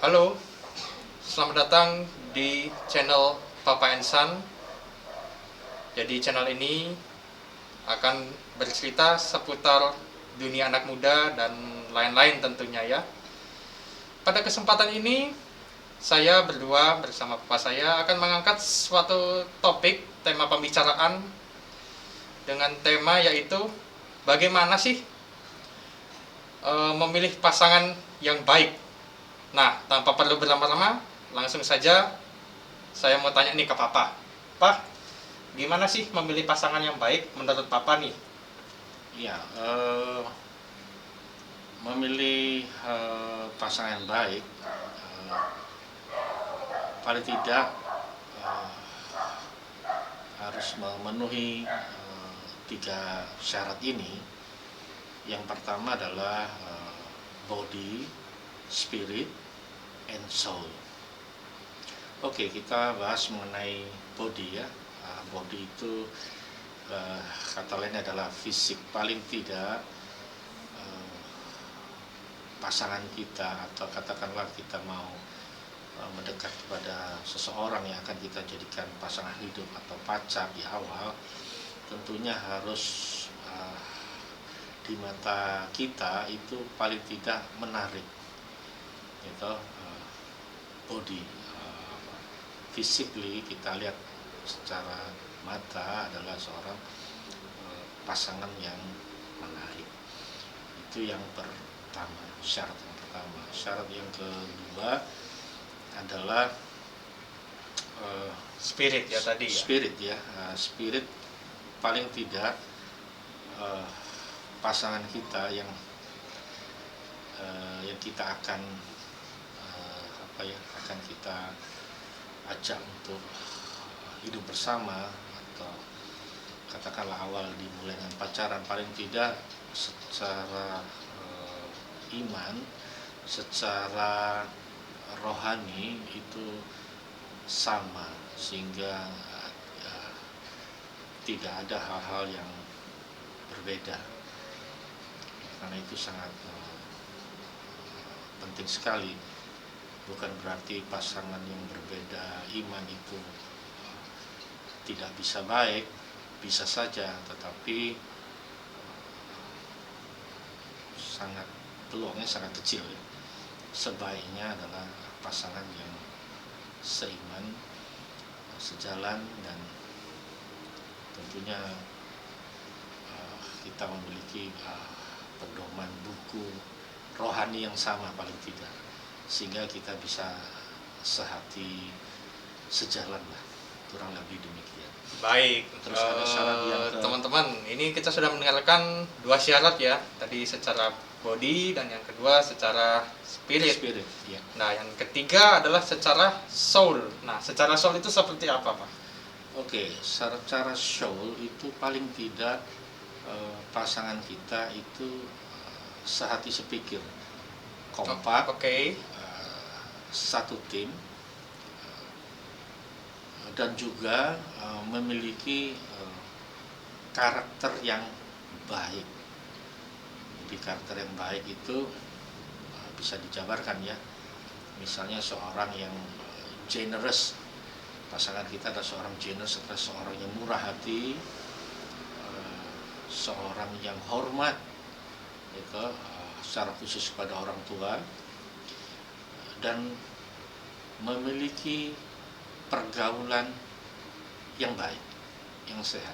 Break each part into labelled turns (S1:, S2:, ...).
S1: Halo, selamat datang di channel Papa and Son. Jadi channel ini akan bercerita seputar dunia anak muda dan lain-lain tentunya ya. Pada kesempatan ini, saya berdua bersama papa saya akan mengangkat suatu topik, tema pembicaraan dengan tema yaitu bagaimana sih memilih pasangan yang baik. Nah, tanpa perlu berlama-lama, langsung saja saya mau tanya nih ke Papa. Pak, gimana sih memilih pasangan yang baik menurut Papa nih?
S2: Ya, memilih pasangan yang baik paling tidak harus memenuhi 3 syarat ini. Yang pertama adalah body, spirit, and soul. Oke, kita bahas mengenai body ya. Body itu kata lain adalah fisik. Paling tidak pasangan kita, atau katakanlah kita mau mendekat kepada seseorang yang akan kita jadikan pasangan hidup atau pacar di awal, tentunya harus di mata kita itu paling tidak menarik, gitu. Body, physically kita lihat secara mata adalah seorang pasangan yang menarik. Itu yang pertama, syarat yang pertama. Syarat yang kedua adalah
S1: Spirit ya tadi ya.
S2: Spirit ya. Spirit paling tidak pasangan kita yang kita akan akan kita ajak untuk hidup bersama, atau katakanlah awal dimulai dengan pacaran, paling tidak secara iman, secara rohani itu sama, sehingga tidak ada hal-hal yang berbeda. Karena itu sangat penting sekali. Bukan berarti pasangan yang berbeda iman itu tidak bisa baik, bisa saja, tetapi peluangnya sangat kecil ya. Sebaiknya adalah pasangan yang seiman, sejalan, dan tentunya kita memiliki pedoman buku rohani yang sama paling tidak, sehingga kita bisa sehati, sejalan lah, kurang lebih demikian.
S1: Baik,
S2: Terus ada syarat yang
S1: teman-teman, ini kita sudah mendengarkan 2 syarat ya. Tadi secara body dan yang kedua secara spirit.
S2: ya.
S1: Nah, yang ketiga adalah secara soul. Nah, secara soul itu seperti apa, Pak?
S2: Oke, secara soul itu paling tidak pasangan kita itu sehati sepikir, kompak, satu tim, dan juga memiliki karakter yang baik. Jadi karakter yang baik itu bisa dijabarkan ya. Misalnya seorang yang generous, pasangan kita adalah seorang generous, adalah seorang yang murah hati, seorang yang hormat, itu secara khusus kepada orang tua, dan memiliki pergaulan yang baik, yang sehat.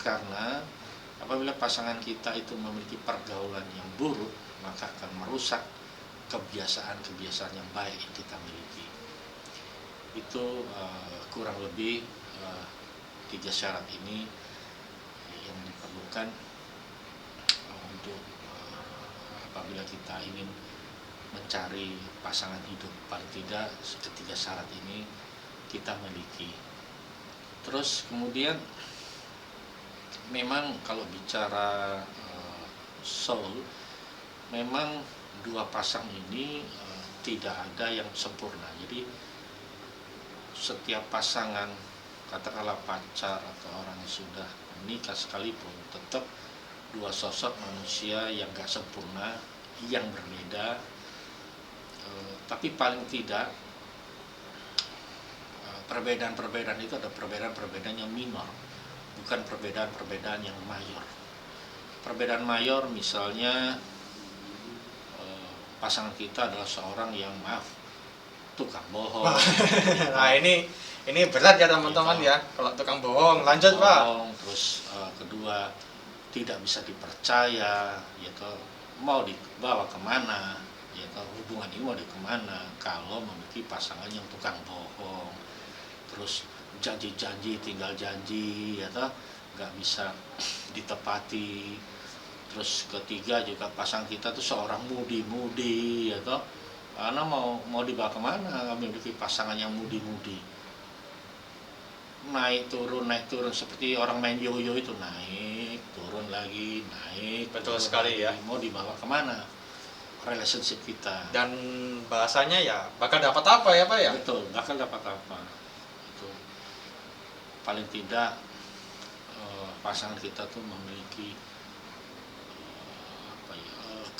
S2: Karena apabila pasangan kita itu memiliki pergaulan yang buruk, maka akan merusak kebiasaan-kebiasaan yang baik yang kita miliki. Itu kurang lebih 3 syarat ini yang diperlukan untuk apabila kita ingin mencari pasangan hidup. Paling tidak ketiga syarat ini kita miliki. Terus kemudian memang kalau bicara soul, memang 2 pasang ini tidak ada yang sempurna. Jadi setiap pasangan, katakanlah pacar atau orang yang sudah menikah sekalipun, tetap 2 sosok manusia yang gak sempurna, yang berbeda, Tapi paling tidak perbedaan-perbedaan itu ada perbedaan-perbedaan yang minor, bukan perbedaan-perbedaan yang mayor. Perbedaan mayor misalnya pasangan kita adalah seorang yang tukang bohong.
S1: Nah ini berat ya teman-teman ya, kalau tukang bohong. Lanjut Pak.
S2: Terus kedua, tidak bisa dipercaya, yaitu mau dibawa kemana, yaitu hubungan ini mau kemana kalau memiliki pasangan yang tukang bohong. Terus janji-janji tinggal janji, yaitu nggak bisa ditepati. Terus ketiga juga pasangan kita tuh seorang mudi-mudi, yaitu karena mau dibawa kemana memiliki pasangan yang mudi-mudi, naik turun seperti orang main yoyo itu, naik turun lagi, naik.
S1: Betul
S2: turun
S1: sekali
S2: lagi.
S1: ya.
S2: Mau dibawa kemana relationship kita?
S1: Dan bahasanya ya bakal dapat apa ya Pak ya?
S2: Betul, bakal dapat apa? Itu paling tidak pasangan kita tuh memiliki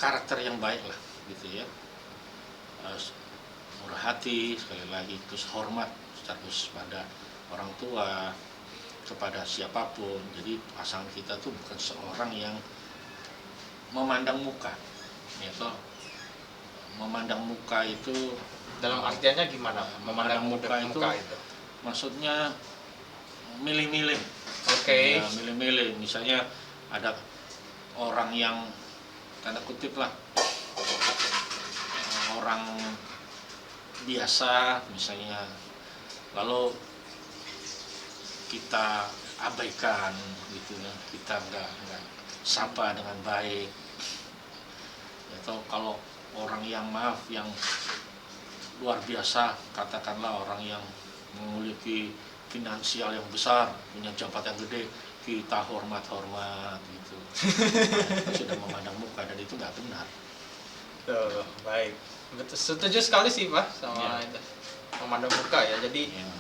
S2: karakter yang baik lah, gitu ya. Murah hati sekali lagi, terus hormat terus pada orang tua, kepada siapapun. Jadi pasangan kita tuh bukan seorang yang memandang muka, yaitu memandang muka itu
S1: Dalam artiannya gimana? Memandang muka itu
S2: maksudnya milih-milih.
S1: Oke.
S2: Ya, milih-milih. Misalnya ada orang yang tanda kutip lah, orang biasa misalnya, lalu kita abaikan gitu ya, kita nggak sapa dengan baik. Atau kalau orang yang yang luar biasa, katakanlah orang yang memiliki finansial yang besar, punya jabatan gede, kita hormat gitu. Nah, sudah memandang muka, dan itu nggak benar.
S1: Baik, betul, setuju sekali sih Pak sama
S2: Ya.
S1: itu. Memandang muka ya, jadi
S2: Ya,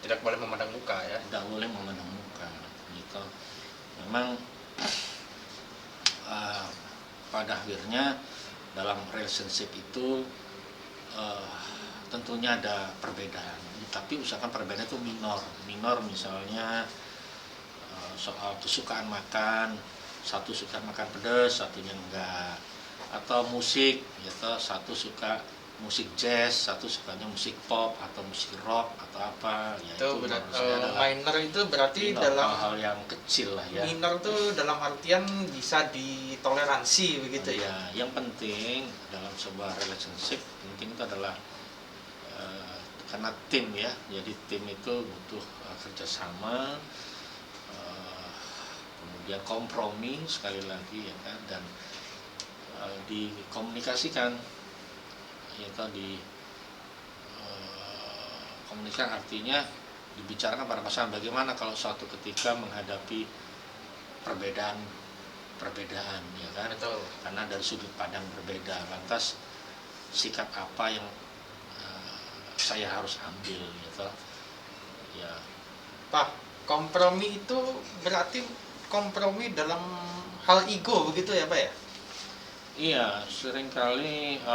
S1: tidak boleh memandang muka ya.
S2: tidak boleh memandang muka gitu. Memang pada akhirnya dalam relationship itu tentunya ada perbedaan, tapi usahakan perbedaan itu minor misalnya soal kesukaan makan, satu suka makan pedas, satunya enggak, atau musik, gitu, satu suka musik jazz, satu sukanya musik pop atau musik rock atau apa, ya itu
S1: minor itu berarti
S2: minor,
S1: dalam
S2: hal yang kecil lah ya.
S1: Minor itu dalam artian bisa ditoleransi begitu ya.
S2: Yang penting dalam sebuah relationship penting itu adalah karena tim ya, jadi tim itu butuh kerjasama, kemudian kompromi sekali lagi ya kan, dan dikomunikasikan, ya tadi komunikasi artinya dibicarakan pada pasangan bagaimana kalau suatu ketika menghadapi perbedaan ya kan.
S1: Betul.
S2: Karena dari sudut pandang berbeda, lantas sikap apa yang saya harus ambil gitu ya.
S1: Pak, kompromi itu berarti kompromi dalam hal ego begitu ya Pak ya?
S2: Iya, seringkali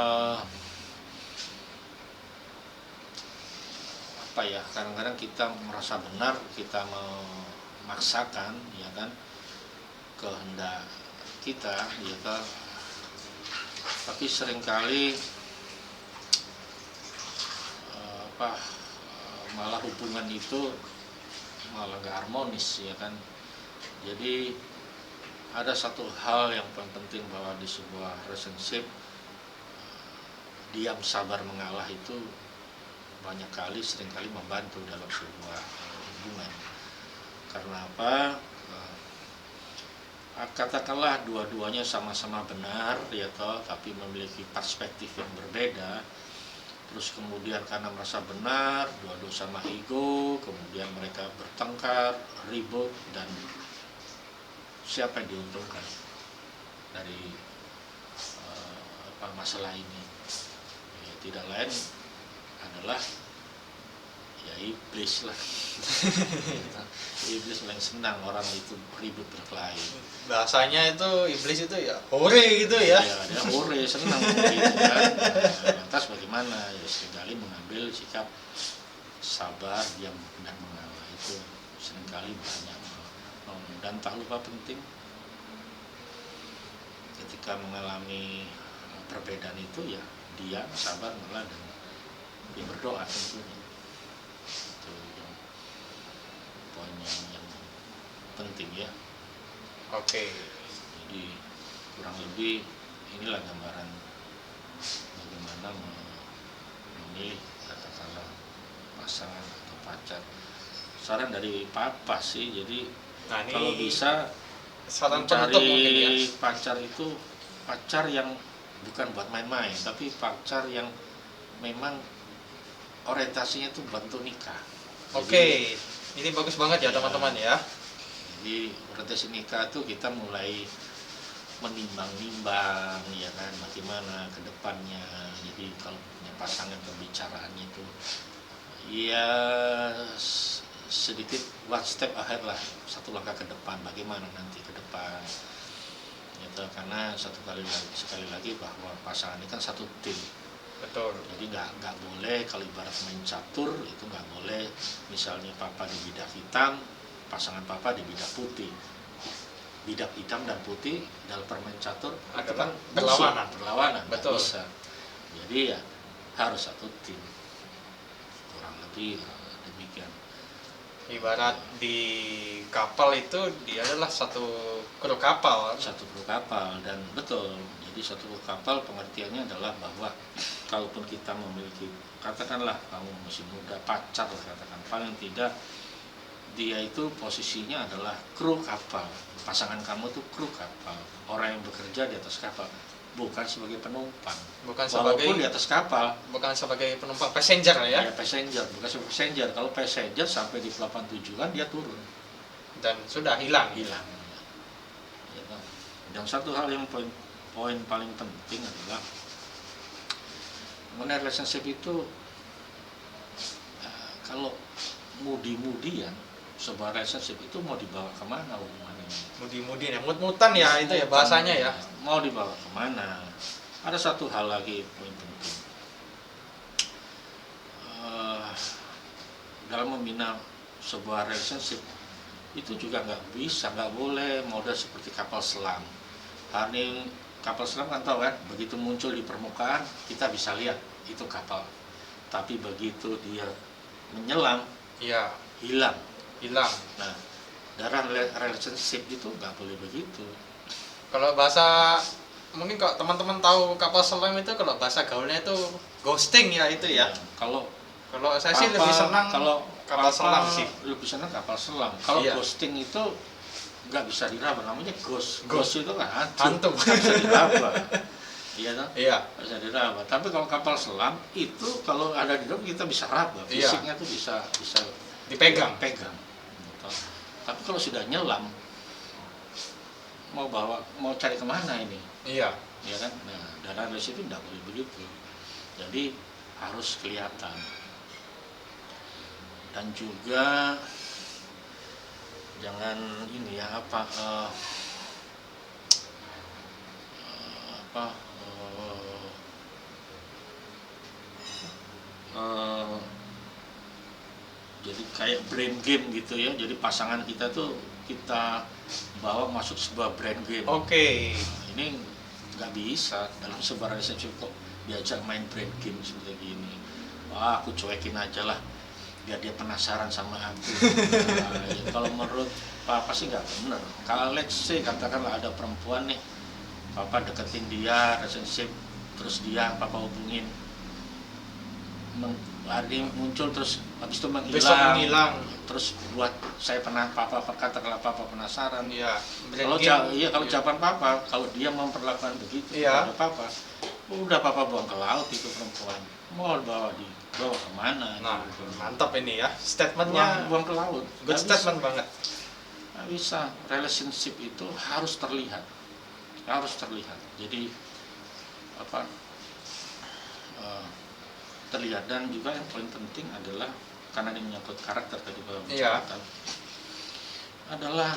S2: apa ya, kadang-kadang kita merasa benar, kita memaksakan ya kan kehendak kita ya kan, tapi seringkali malah hubungan itu malah nggak harmonis ya kan. Jadi ada satu hal yang paling penting, bahwa di sebuah relationship diam sabar mengalah itu banyak kali, seringkali membantu dalam sebuah hubungan. Karena apa? Katakanlah dua-duanya sama-sama benar ya toh, tapi memiliki perspektif yang berbeda. Terus kemudian karena merasa benar, dua-dua sama ego, kemudian mereka bertengkar, ribut, dan siapa yang diuntungkan dari masalah ini? Ya, tidak lain adalah ya iblis lah. Iblis paling senang orang itu ribut berkelahi.
S1: Bahasanya itu iblis itu ya hore gitu ya.
S2: Ya dia hore senang gitu kan. Nah, lantas bagaimana? Ya seringkali mengambil sikap sabar, diam dan mengalah, itu seringkali banyak. Dan tak lupa penting ketika mengalami perbedaan itu ya dia sabar, mengalah, dan dia berdoa tentunya. Itu yang poin yang penting ya.
S1: Oke.
S2: Jadi kurang lebih inilah gambaran bagaimana memilih katakanlah pasangan atau pacar. Saran dari papa sih, jadi
S1: Nah, ini
S2: kalau bisa
S1: saran penutup mungkin ya.
S2: mencari pacar itu pacar yang bukan buat main-main, tapi pacar yang memang orientasinya itu buat untuk nikah.
S1: Oke, ini bagus banget ya
S2: Ya.
S1: teman-teman ya.
S2: Jadi orientasi nikah tuh kita mulai menimbang-nimbang ya kan, bagaimana ke depannya. Jadi kalau punya pasangan, pembicaraannya itu ya sedikit one step ahead lah, satu langkah ke depan, bagaimana nanti ke depan gitu. Karena sekali lagi bahwa pasangan ini kan satu tim.
S1: Betul.
S2: Jadi nggak boleh, kalau ibarat main catur itu nggak boleh misalnya papa di bidak hitam, pasangan papa di bidak putih. Bidak hitam dan putih dalam permain catur itu
S1: Adalah
S2: kan
S1: berlawanan.
S2: nggak
S1: Betul.
S2: bisa. Jadi ya harus satu tim, kurang lebih demikian.
S1: Ibarat di kapal itu dia adalah satu kru kapal.
S2: Satu kru kapal, dan betul, jadi satu kru kapal pengertiannya adalah bahwa kalaupun kita memiliki, katakanlah kamu masih muda, pacar lah katakan, paling tidak dia itu posisinya adalah kru kapal. Pasangan kamu tuh kru kapal, orang yang bekerja di atas kapal, bukan sebagai penumpang.
S1: Bukan
S2: Walaupun
S1: sebagai
S2: di atas kapal,
S1: bukan sebagai penumpang, passenger ya.
S2: ya passenger, bukan sebagai passenger. Kalau passenger sampai di pelabuhan tujuan dia turun,
S1: Dan sudah hilang.
S2: hilang. Ya, kan? Dan satu hal yang poin paling penting adalah mengenai relationship itu, kalau mudi-mudian sebuah relationship itu mau dibawa kemana hubungannya?
S1: Mudi-mudi ya, mut-mutan ya itu ya bahasanya ya.
S2: Mau dibawa kemana? Ada satu hal lagi poin penting. Dalam membina sebuah relationship itu juga nggak boleh model seperti kapal selam. Hari ini kapal selam kan tahu kan, begitu muncul di permukaan kita bisa lihat itu kapal. Tapi begitu dia menyelam,
S1: Iya,
S2: hilang.
S1: hilang.
S2: Nah, dalam relationship itu nggak boleh begitu.
S1: Kalau bahasa mungkin kalau teman-teman tahu kapal selam itu, kalau bahasa gaulnya itu ghosting ya itu ya.
S2: Kalau
S1: Kalau saya sih lebih senang
S2: kalau
S1: kapal selam sih.
S2: lebih senang kapal selam. Kalau
S1: Iya.
S2: ghosting itu nggak bisa diraba, namanya ghost.
S1: Ghost.
S2: Ghost itu kan
S1: Hantu.
S2: nggak bisa diraba. Iya kan?
S1: Iya.
S2: Nggak bisa diraba. Tapi kalau kapal selam itu kalau ada di dalam kita bisa raba.
S1: Iya.
S2: Fisiknya tuh bisa
S1: Dipegang.
S2: pegang. Gitu. Tapi kalau sudah nyelam, mau cari kemana ini?
S1: Iya.
S2: Ya kan? Nah, dalam relationship itu tidak boleh begitu. Jadi harus kelihatan. Dan juga jangan ini ya jadi kayak brain game gitu ya. Jadi pasangan kita tuh kita bawa masuk sebuah brain game.
S1: Oke.
S2: Ini nggak bisa dalam sebuah relationship kok diajak main brain game seperti gini. Wah, aku cuekin aja lah biar dia penasaran sama aku. Nah, ya, kalau menurut papa sih nggak benar. Kalau let's say katakanlah ada perempuan nih, papa deketin dia, relationship, terus dia papa hubungin, hari ini muncul terus habis itu
S1: Besok menghilang.
S2: terus buat saya papa katakanlah papa penasaran.
S1: Iya.
S2: Kalau kalau jawaban papa, kalau dia memperlakukan begitu
S1: Iya.
S2: kepada papa, udah papa buang ke laut itu perempuan. Mau dibawa kemana?
S1: Nah,
S2: gitu.
S1: mantap ini ya statementnya.
S2: buang ke laut.
S1: Good
S2: Nggak
S1: statement banget.
S2: Nggak bisa. Relationship itu harus terlihat, jadi terlihat. Dan juga yang paling penting adalah karena ini menyangkut karakter tadi Bapak
S1: Iya.
S2: bicarakan, adalah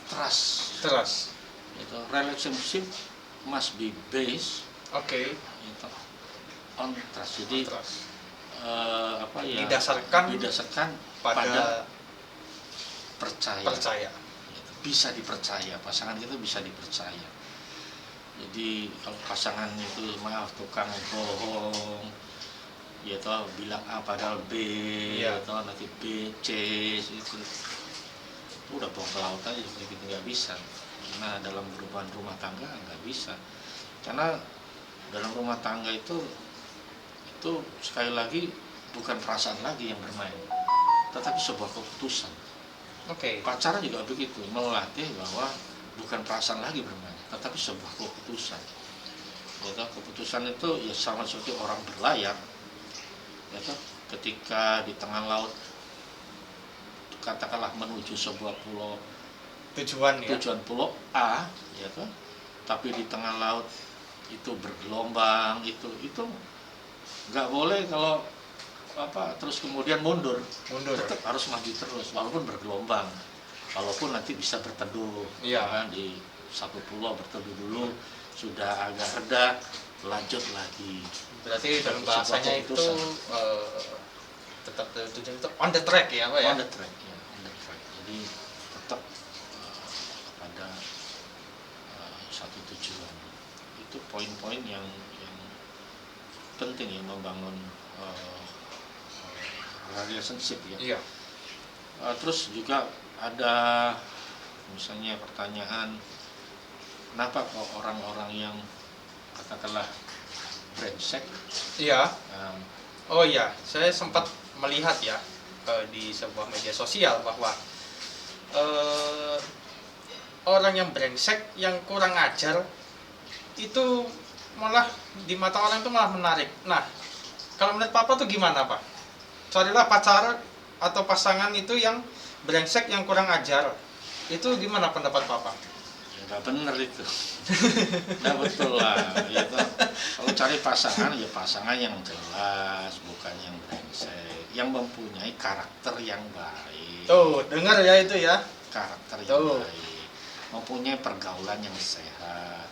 S2: trust.
S1: Trust.
S2: Itu relationship must be based
S1: Oke.
S2: itu on trust. Jadi
S1: Trust.
S2: apa ya?
S1: Didasarkan
S2: pada percaya.
S1: percaya.
S2: Gitu. Bisa dipercaya, pasangan kita bisa dipercaya. Jadi kalau pasangan itu maaf tukang bohong, ya toh bilang A padahal B,
S1: Iya.
S2: ya toh nanti B, C, itu udah buang ke laut aja seperti itu, nggak bisa. Nah dalam berhubungan rumah tangga nggak bisa, karena dalam rumah tangga itu sekali lagi bukan perasaan lagi yang bermain, tetapi sebuah keputusan.
S1: Oke.
S2: Pacaran juga begitu, melatih bahwa bukan perasaan lagi bermain, tetapi sebuah keputusan. Ya, keputusan itu ya sama seperti orang berlayar. Ya, ketika di tengah laut, katakanlah menuju sebuah pulau,
S1: Tujuan ya.
S2: tujuan pulau A, ya kan? Tapi di tengah laut itu bergelombang, itu nggak boleh kalau terus kemudian mundur.
S1: Mundur.
S2: Tetap harus maju terus walaupun bergelombang, walaupun nanti bisa berteduh.
S1: Iya.
S2: Kan, di satu pulau berteduh dulu, sudah agak reda lanjut lagi.
S1: Berarti dalam
S2: Sebuah
S1: bahasanya itu
S2: keputusan.
S1: tetap tujuan itu on the track ya, Pak ya.
S2: On the track, ya, on the track. Jadi tetap pada satu tujuan. Itu poin-poin yang penting ya membangun relationship ya.
S1: Iya.
S2: Terus juga ada misalnya pertanyaan, kenapa kok orang-orang yang katakanlah brengsek?
S1: Iya. Oh iya, saya sempat melihat ya di sebuah media sosial bahwa orang yang brengsek, yang kurang ajar itu malah di mata orang itu malah menarik. Nah, kalau menurut Papa tuh gimana, Pak? Carilah pacar atau pasangan itu yang brengsek, yang kurang ajar. Itu gimana pendapat Papa?
S2: Ya nggak bener itu. Nggak betul lah. Ya, kalau cari pasangan ya pasangan yang jelas, bukan yang brengsek, yang mempunyai karakter yang baik.
S1: Tuh, dengar ya itu ya.
S2: Karakter yang
S1: Tuh.
S2: baik, mempunyai pergaulan yang sehat.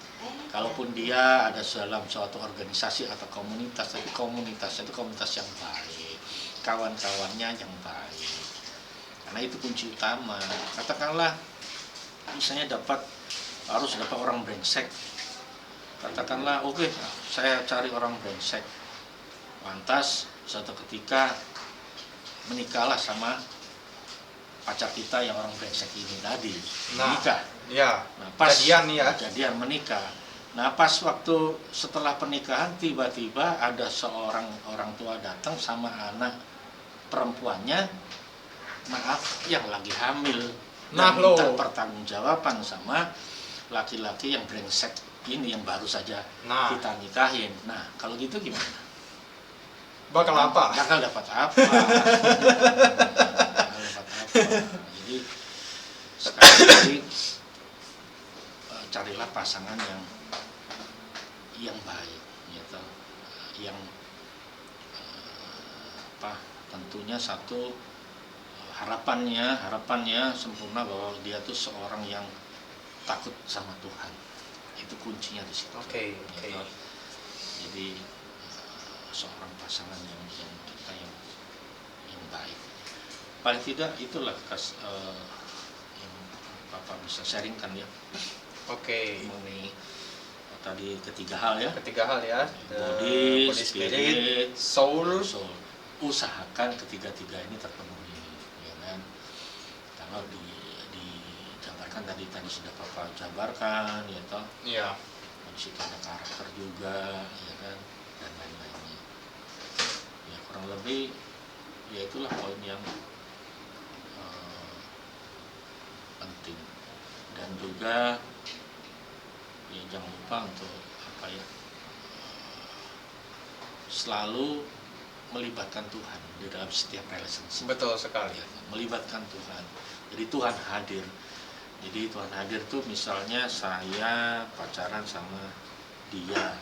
S2: Kalaupun dia ada dalam suatu organisasi atau komunitas, tapi komunitasnya itu komunitas yang baik, kawan-kawannya yang baik. Karena itu kunci utama. Katakanlah misalnya harus dapat orang brengsek. Katakanlah oke, saya cari orang brengsek. Lantas suatu ketika menikahlah sama pacar kita yang orang brengsek ini tadi. Menikah.
S1: Ya.
S2: Nah, pas
S1: Jadian ya.
S2: Jadian menikah. Nah, pas waktu setelah pernikahan tiba-tiba ada seorang orang tua datang sama anak perempuannya, maaf, yang lagi hamil.
S1: Nah,
S2: dan minta
S1: loh.
S2: pertanggungjawaban sama laki-laki yang brengsek ini yang baru saja
S1: Nah.
S2: kita nikahin. Nah, kalau gitu gimana?
S1: Bakal apa?
S2: Bakal dapat apa? Bakal dapat apa? Jadi sekali lagi carilah pasangan yang baik, gitu. Yang tentunya satu harapannya sempurna bahwa dia tuh seorang yang takut sama Tuhan. Itu kuncinya di situ.
S1: Oke.
S2: Gitu. Jadi seorang pasangan yang kita yang baik. Paling tidak itulah yang Bapak bisa sharingkan ya.
S1: Oke.
S2: Mengenai tadi ketiga hal ya.
S1: Ketiga hal ya.
S2: Body,
S1: Body, spirit,
S2: spirit,
S1: soul.
S2: soul. Usahakan ketiga-tiga ini terpenuhi, ya kan? Kalau dijabarkan tadi sudah Bapak jabarkan, ya toh.
S1: Iya.
S2: Di situ ada karakter juga, ya kan, dan lain-lainnya. Ya kurang lebih, ya itulah poin yang penting. Dan juga ya jangan lupa untuk selalu melibatkan Tuhan di dalam setiap relationship.
S1: Betul sekali.
S2: Ya, melibatkan Tuhan. Jadi Tuhan hadir. Jadi Tuhan hadir tuh misalnya saya pacaran sama dia,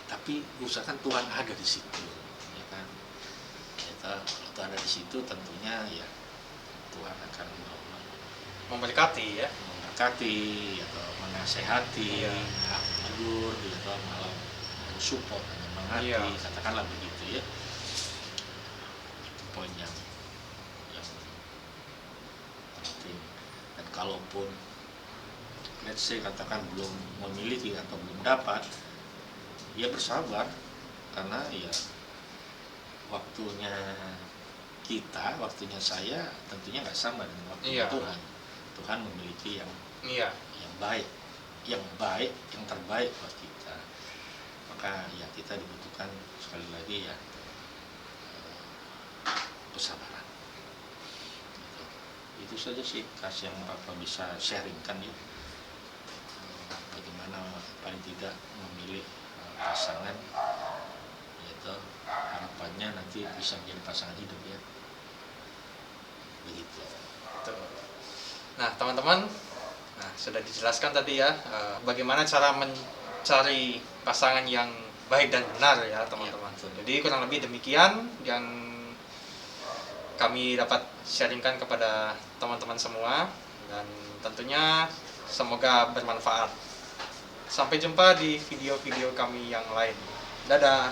S2: tapi usahakan Tuhan ada di situ, ya kan? Kita waktu Anda di situ tentunya ya Tuhan akan
S1: Memberkati ya.
S2: memberkati atau menasehati,
S1: Iya.
S2: menegur, atau malah mensupport, menyemangati,
S1: Iya.
S2: katakanlah begitu ya. Itu poin yang penting. Dan kalaupun let's say katakan belum memiliki atau belum dapat, ya bersabar, karena ya waktunya kita, waktunya saya tentunya nggak sama dengan waktunya
S1: Iya.
S2: Tuhan. Tuhan memiliki yang
S1: Iya.
S2: baik, yang terbaik buat kita. Maka ya kita dibutuhkan sekali lagi ya kesabaran. Itu saja sih yang Papa bisa sharingkan ya. Bagaimana paling tidak memilih pasangan, yaitu harapannya nanti bisa menjadi pasangan hidup ya. Begitu.
S1: Betul. Nah, teman-teman, sudah dijelaskan tadi ya bagaimana cara mencari pasangan yang baik dan benar ya, teman-teman. Jadi kurang lebih demikian yang kami dapat sharingkan kepada teman-teman semua, dan tentunya semoga bermanfaat. Sampai jumpa di video-video kami yang lain. Dadah.